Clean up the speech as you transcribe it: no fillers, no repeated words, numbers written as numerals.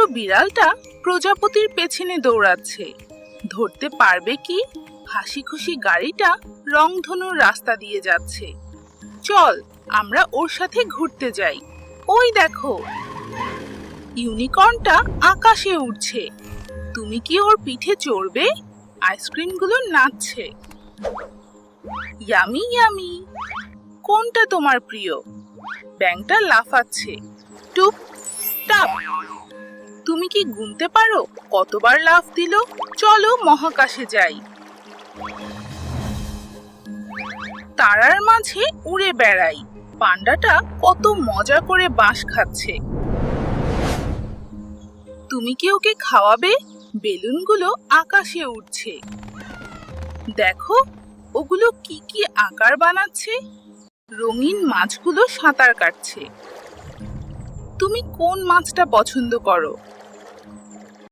বিড়ালটা প্রজাপতির পেছনে দৌড়াচ্ছে। ধরতে পারবে কি? হাসি খুশি গাড়িটা রংধনুর রাস্তা দিয়ে যাচ্ছে। চল আমরা ওর সাথে ঘুরতে যাই। ওই দেখো, ইউনিকর্নটা আকাশে উড়ছে। তুমি কি ওর পিঠে চড়বে? আইসক্রিমগুলো নাচছে। Yummy yummy. কোনটা তোমার প্রিয়? ব্যাঙটা লাফাচ্ছে। টুপ টাপ। তুমি কি গুনতে পারো কতবার লাফ দিল? চলো মহাকাশে যাই। তারার মাঝে উড়ে বেড়াই। পান্ডাটা কত মজা করে বাঁশ খাচ্ছে। তুমি কি ওকে খাওয়াবে? বেলুনগুলো আকাশে উঠছে। দেখো ওগুলো কি কি আকার বানাচ্ছে। রঙিন মাছগুলো সাঁতার কাটছে। তুমি কোন মাছটা পছন্দ করো?